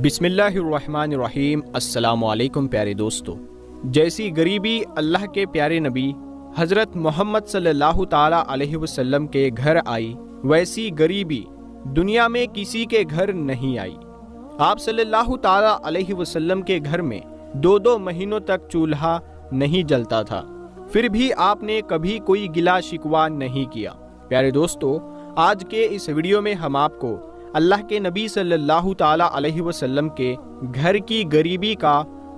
بسم اللہ الرحمن الرحیم۔ السلام علیکم پیارے دوستو۔ جیسی غریبی اللہ کے پیارے نبی حضرت محمد صلی اللہ تعالی علیہ وسلم کے گھر آئی، ویسی غریبی دنیا میں کسی کے گھر نہیں آئی۔ آپ صلی اللہ تعالی علیہ وسلم کے گھر میں 2 مہینوں تک چولہا نہیں جلتا تھا، پھر بھی آپ نے کبھی کوئی گلہ شکوہ نہیں کیا۔ پیارے دوستو، آج کے اس ویڈیو میں ہم آپ کو اللہ کے نبی صلی اللہ تعالی علیہ وسلم کے گھر کی غریبی کا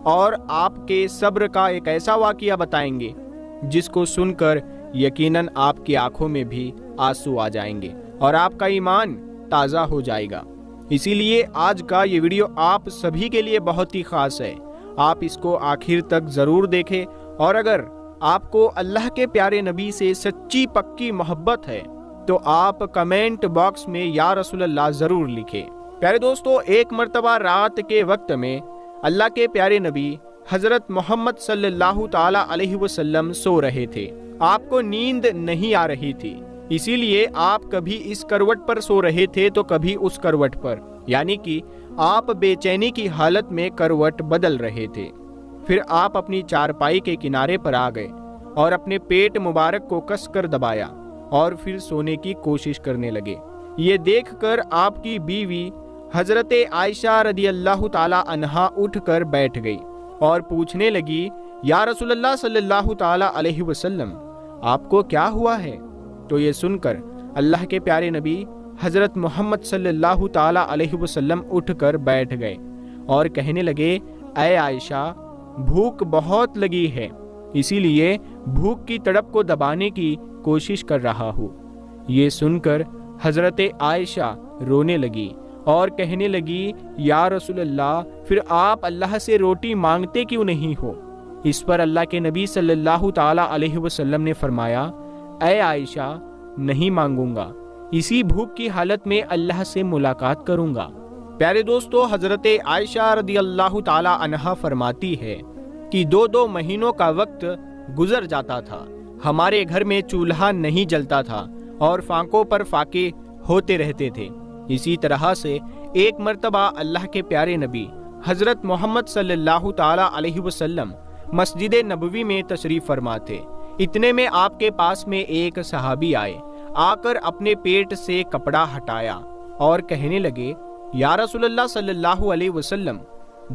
اور آپ کے صبر کا ایک ایسا واقعہ بتائیں گے جس کو سن کر یقیناً آپ کی آنکھوں میں بھی آنسو آ جائیں گے اور آپ کا ایمان تازہ ہو جائے گا۔ اسی لیے آج کا یہ ویڈیو آپ سبھی کے لیے بہت ہی خاص ہے۔ آپ اس کو آخر تک ضرور دیکھیں، اور اگر آپ کو اللہ کے پیارے نبی سے سچی پکی محبت ہے تو آپ کمنٹ باکس میں یا رسول اللہ ضرور لکھیں۔ پیارے دوستو، ایک مرتبہ رات کے وقت میں اللہ کے پیارے نبی حضرت محمد صلی اللہ تعالی علیہ وسلم سو رہے تھے۔ آپ کو نیند نہیں آ رہی تھی، اسی لیے آپ کبھی اس کروٹ پر سو رہے تھے تو کبھی اس کروٹ پر، یعنی کہ آپ بے چینی کی حالت میں کروٹ بدل رہے تھے۔ پھر آپ اپنی چارپائی کے کنارے پر آ گئے اور اپنے پیٹ مبارک کو کس کر دبایا اور پھر سونے کی کوشش کرنے لگے۔ یہ دیکھ کر آپ کی بیوی حضرت عائشہ رضی اللہ تعالی عنہا اٹھ کر بیٹھ گئی اور پوچھنے لگی، یا رسول اللہ صلی اللہ تعالی علیہ وسلم، آپ کو کیا ہوا ہے؟ تو یہ سن کر اللہ کے پیارے نبی حضرت محمد صلی اللہ تعالی علیہ وسلم اٹھ کر بیٹھ گئے اور کہنے لگے، اے عائشہ، بھوک بہت لگی ہے، اسی لیے بھوک کی تڑپ کو دبانے کی کوشش کر رہا ہوں۔ یہ سن کر حضرت عائشہ رونے لگی اور کہنے لگی، یا رسول اللہ، پھر آپ اللہ سے روٹی مانگتے کیوں نہیں ہو؟ اس پر اللہ کے نبی صلی اللہ تعالی علیہ وسلم نے فرمایا، اے عائشہ، نہیں مانگوں گا، اسی بھوک کی حالت میں اللہ سے ملاقات کروں گا۔ پیارے دوستو، حضرت عائشہ رضی اللہ تعالی عنہا فرماتی ہے کہ 2 مہینوں کا وقت گزر جاتا تھا، ہمارے گھر میں چولہا نہیں جلتا تھا اور فانکوں پر فاقے ہوتے رہتے تھے۔ اسی طرح سے ایک مرتبہ اللہ کے پیارے نبی حضرت محمد صلی اللہ تعالی علیہ وسلم مسجد نبوی میں تشریف فرما تھے۔ اتنے میں آپ کے پاس میں ایک صحابی آئے، آ کر اپنے پیٹ سے کپڑا ہٹایا اور کہنے لگے، یا رسول اللہ صلی اللہ علیہ وسلم،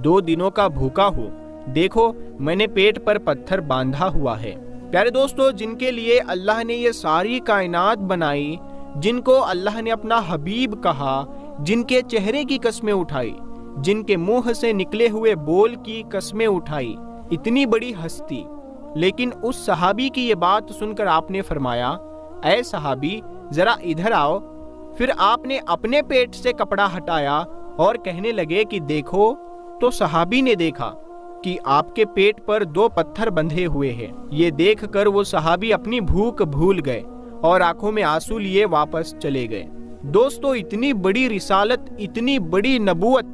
2 دنوں کا بھوکا ہوں، دیکھو میں نے پیٹ پر پتھر باندھا ہوا ہے۔ پیارے دوستو، جن کے لیے اللہ نے یہ ساری کائنات بنائی، جن کو اللہ نے اپنا حبیب کہا، جن کے چہرے کی قسمیں اٹھائی، جن کے منہ سے نکلے ہوئے بول کی قسمیں اٹھائی، اتنی بڑی ہستی، لیکن اس صحابی کی یہ بات سن کر آپ نے فرمایا، اے صحابی، ذرا ادھر آؤ۔ پھر آپ نے اپنے پیٹ سے کپڑا ہٹایا اور کہنے لگے کہ دیکھو، تو صحابی نے دیکھا کہ آپ کے پیٹ پر 2 پتھر بندھے ہوئے ہیں۔ یہ دیکھ کر وہ صحابی اپنی بھوک بھول گئے اور آنکھوں میں آنسو لیے واپس چلے گئے۔ دوستو، اتنی بڑی رسالت، اتنی بڑی نبوت،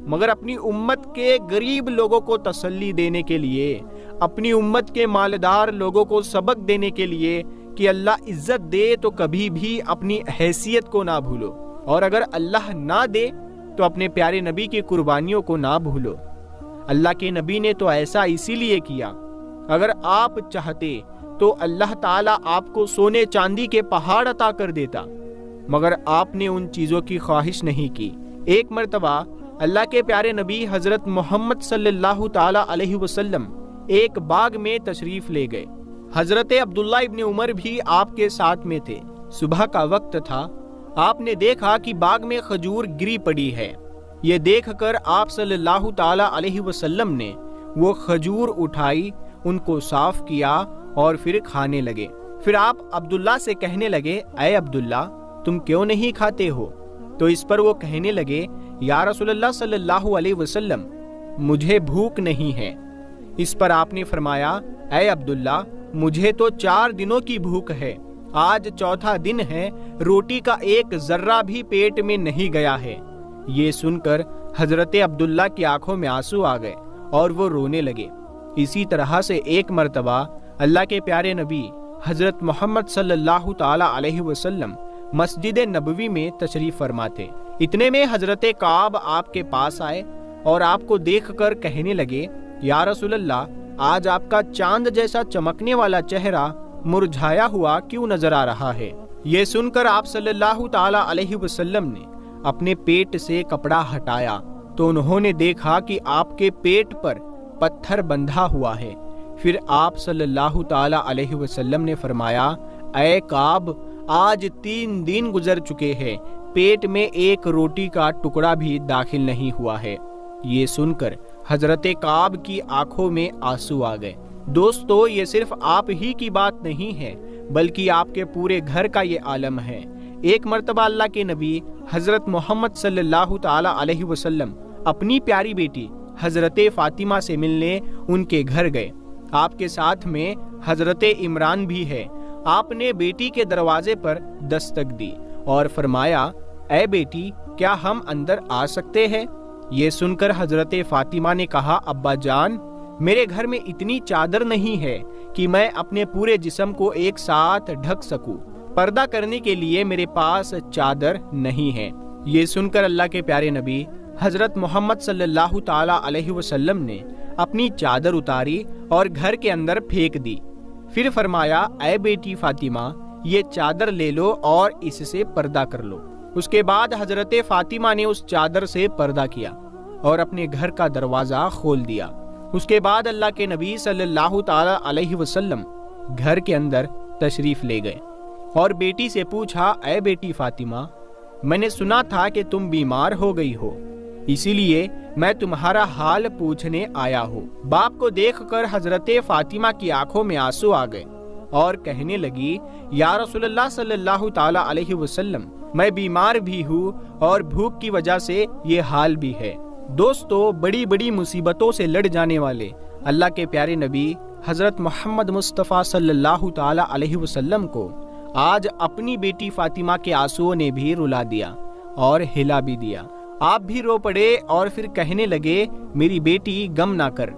مگر اپنی امت کے غریب لوگوں کو تسلی دینے کے لیے، اپنی امت کے مالدار لوگوں کو سبق دینے کے لیے کہ اللہ عزت دے تو کبھی بھی اپنی حیثیت کو نہ بھولو، اور اگر اللہ نہ دے تو اپنے پیارے نبی کی قربانیوں کو نہ بھولو۔ اللہ کے نبی نے تو ایسا اسی لیے کیا۔ اگر آپ چاہتے تو اللہ تعالیٰ آپ کو سونے چاندی کے پہاڑ عطا کر دیتا، مگر آپ نے ان چیزوں کی خواہش نہیں کی۔ ایک مرتبہ اللہ کے پیارے نبی حضرت محمد صلی اللہ تعالی علیہ وسلم ایک باغ میں تشریف لے گئے۔ حضرت عبداللہ ابن عمر بھی آپ کے ساتھ میں تھے۔ صبح کا وقت تھا، آپ نے دیکھا کہ باغ میں کھجور گری پڑی ہے۔ یہ دیکھ کر آپ صلی اللہ تعالی علیہ وسلم نے وہ کھجور اٹھائی، ان کو صاف کیا اور پھر کھانے لگے۔ پھر آپ عبداللہ سے کہنے لگے، اے عبداللہ، تم کیوں نہیں کھاتے ہو؟ تو اس پر وہ کہنے لگے، یا رسول اللہ صلی اللہ علیہ وسلم، مجھے بھوک نہیں ہے۔ اس پر آپ نے فرمایا، اے عبداللہ، مجھے تو 4 دنوں کی بھوک ہے، آج 4تھا دن ہے، روٹی کا ایک ذرہ بھی پیٹ میں نہیں گیا ہے۔ یہ سن کر حضرت عبداللہ کی آنکھوں میں آنسو آ گئے اور وہ رونے لگے۔ اسی طرح سے ایک مرتبہ اللہ کے پیارے نبی حضرت محمد صلی اللہ تعالی علیہ وسلم مسجد نبوی میں تشریف فرما تھے۔ اتنے میں حضرت کعب آپ کے پاس آئے اور آپ کو دیکھ کر کہنے لگے یا رسول اللہ آج آپ کا چاند جیسا چمکنے والا چہرہ مرجھایا ہوا کیوں نظر آ رہا ہے؟ یہ سن کر آپ صلی اللہ تعالی علیہ وسلم نے اپنے پیٹ سے کپڑا ہٹایا تو انہوں نے دیکھا کہ آپ کے پیٹ پر پتھر بندھا ہوا ہے۔ پھر آپ صلی اللہ تعالی علیہ وسلم نے فرمایا اے کعب آج 3 دن گزر چکے ہیں، پیٹ میں ایک روٹی کا ٹکڑا بھی داخل نہیں ہوا ہے۔ یہ سن کر حضرت کعب کی آنکھوں میں آنسو آ گئے۔ دوستو یہ صرف آپ ہی کی بات نہیں ہے بلکہ آپ کے پورے گھر کا یہ عالم ہے۔ ایک مرتبہ اللہ کے نبی حضرت محمد صلی اللہ تعالی علیہ وسلم اپنی پیاری بیٹی حضرت فاطمہ سے ملنے ان کے گھر گئے۔ آپ کے ساتھ میں حضرت عمران بھی ہے۔ آپ نے بیٹی کے دروازے پر دستک دی اور فرمایا اے بیٹی کیا ہم اندر آ سکتے ہیں؟ یہ سن کر حضرت فاطمہ نے کہا ابا جان میرے گھر میں اتنی چادر نہیں ہے کہ میں اپنے پورے جسم کو ایک ساتھ ڈھک سکوں، پردہ کرنے کے لیے میرے پاس چادر نہیں ہے۔ یہ سن کر اللہ کے پیارے نبی حضرت محمد صلی اللہ تعالی علیہ وسلم نے اپنی چادر اتاری اور گھر کے اندر پھینک دی۔ پھر فرمایا اے بیٹی فاطمہ یہ چادر لے لو اور اس سے پردہ کر لو۔ اس کے بعد حضرت فاطمہ نے اس چادر سے پردہ کیا اور اپنے گھر کا دروازہ کھول دیا۔ اس کے بعد اللہ کے نبی صلی اللہ تعالی علیہ وسلم گھر کے اندر تشریف لے گئے اور بیٹی سے پوچھا اے بیٹی فاطمہ میں نے سنا تھا کہ تم بیمار ہو گئی ہو، اسی لیے میں تمہارا حال پوچھنے آیا ہوں۔ باپ کو دیکھ کر حضرت فاطمہ کی آنکھوں میں آنسو آ گئے اور کہنے لگی یا رسول اللہ صلی اللہ تعالی علیہ وسلم میں بیمار بھی ہوں اور بھوک کی وجہ سے یہ حال بھی ہے۔ دوستو بڑی بڑی مصیبتوں سے لڑ جانے والے اللہ کے پیارے نبی حضرت محمد مصطفیٰ صلی اللہ تعالی علیہ وسلم کو آج اپنی بیٹی فاطمہ کے آنسوؤں نے بھی رلا دیا اور ہلا بھی دیا۔ آپ بھی رو پڑے اور پھر کہنے لگے میری بیٹی غم نہ کر،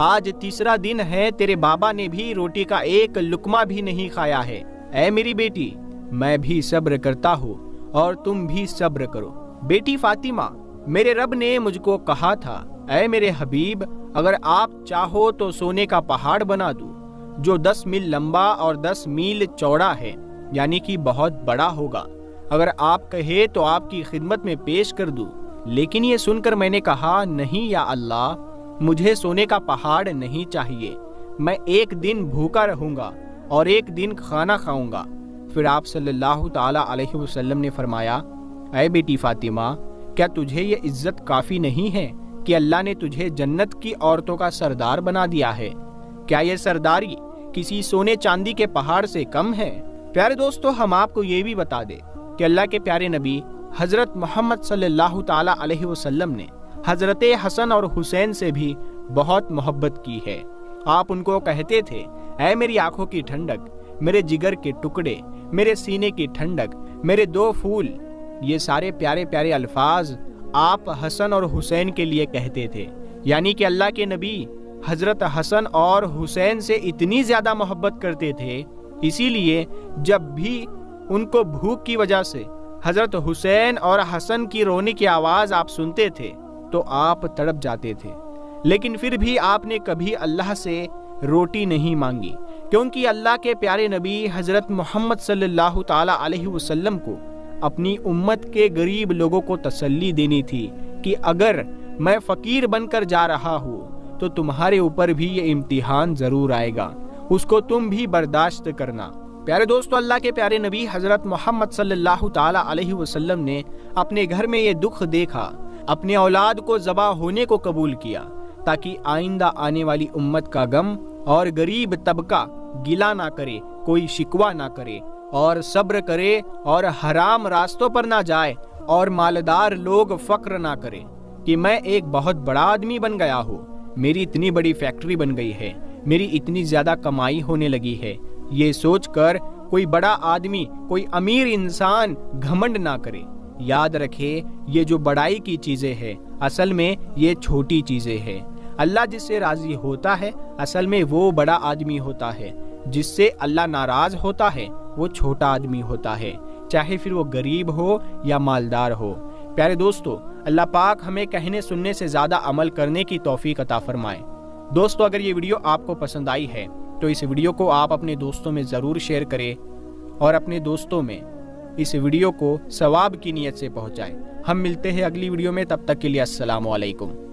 آج 3 دن ہے تیرے بابا نے بھی روٹی کا ایک لقمہ بھی نہیں کھایا ہے۔ اے میری بیٹی میں بھی صبر کرتا ہوں اور تم بھی صبر کرو۔ بیٹی فاطمہ میرے رب نے مجھ کو کہا تھا اے میرے حبیب اگر آپ چاہو تو سونے کا پہاڑ بنا دوں جو 10 میل لمبا اور 10 میل چوڑا ہے، یعنی کہ بہت بڑا ہوگا، اگر آپ کہے تو آپ کی خدمت میں پیش کر دوں۔ لیکن یہ سن کر میں نے کہا نہیں یا اللہ مجھے سونے کا پہاڑ نہیں چاہیے، میں ایک دن بھوکا رہوں گا اور ایک دن کھانا کھاؤں گا۔ پھر آپ صلی اللہ تعالی علیہ وسلم نے فرمایا اے بیٹی فاطمہ کیا تجھے یہ عزت کافی نہیں ہے کہ اللہ نے تجھے جنت کی عورتوں کا سردار بنا دیا ہے؟ کیا یہ سرداری کسی سونے چاندی کے پہاڑ سے کم ہے؟ پیارے دوستو ہم آپ کو یہ بھی بتا دیں کہ اللہ کے پیارے نبی حضرت محمد صلی اللہ تعالی علیہ وسلم نے حضرت حسن اور حسین سے بھی بہت محبت کی ہے۔ آپ ان کو کہتے تھے اے میری آنکھوں کی ٹھنڈک، میرے جگر کے ٹکڑے، میرے سینے کی ٹھنڈک، میرے 2 پھول۔ یہ سارے پیارے پیارے الفاظ آپ حسن اور حسین کے لیے کہتے تھے، یعنی کہ اللہ کے نبی حضرت حسن اور حسین سے اتنی زیادہ محبت کرتے تھے، اسی لیے جب بھی ان کو بھوک کی وجہ سے حضرت حسین اور حسن کی رونے کی آواز آپ سنتے تھے تو آپ تڑپ جاتے تھے، لیکن پھر بھی آپ نے کبھی اللہ سے روٹی نہیں مانگی، کیونکہ اللہ کے پیارے نبی حضرت محمد صلی اللہ تعالی علیہ وسلم کو اپنی امت کے غریب لوگوں کو تسلی دینی تھی کہ اگر میں فقیر بن کر جا رہا ہوں تو تمہارے اوپر بھی یہ امتحان ضرور آئے گا، اس کو تم بھی برداشت کرنا۔ پیارے دوستو اللہ کے پیارے نبی حضرت محمد صلی اللہ تعالی علیہ وسلم نے اپنے گھر میں یہ دکھ دیکھا، اپنے اولاد کو ذبح ہونے کو قبول کیا تاکہ آئندہ آنے والی امت کا غم اور غریب طبقہ گلہ نہ کرے، کوئی شکوہ نہ کرے اور صبر کرے اور حرام راستوں پر نہ جائے اور مالدار لوگ فقر نہ کرے کہ میں ایک بہت بڑا آدمی بن گیا ہوں، میری اتنی بڑی فیکٹری بن گئی ہے، میری اتنی زیادہ کمائی ہونے لگی ہے۔ یہ سوچ کر کوئی بڑا آدمی، کوئی امیر انسان گھمنڈ نہ کرے۔ یاد رکھے یہ جو بڑائی کی چیزیں ہیں اصل میں یہ چھوٹی چیزیں ہیں۔ اللہ جس سے راضی ہوتا ہے اصل میں وہ بڑا آدمی ہوتا ہے، جس سے اللہ ناراض ہوتا ہے وہ چھوٹا آدمی ہوتا ہے، چاہے پھر وہ غریب ہو یا مالدار ہو۔ پیارے دوستو اللہ پاک ہمیں کہنے سننے سے زیادہ عمل کرنے کی توفیق عطا فرمائے۔ دوستو، اگر یہ ویڈیو آپ کو پسند آئی ہے تو اس ویڈیو کو آپ اپنے دوستوں میں ضرور شیئر کریں اور اپنے دوستوں میں اس ویڈیو کو ثواب کی نیت سے پہنچائیں۔ ہم ملتے ہیں اگلی ویڈیو میں، تب تک کے لیے السلام علیکم۔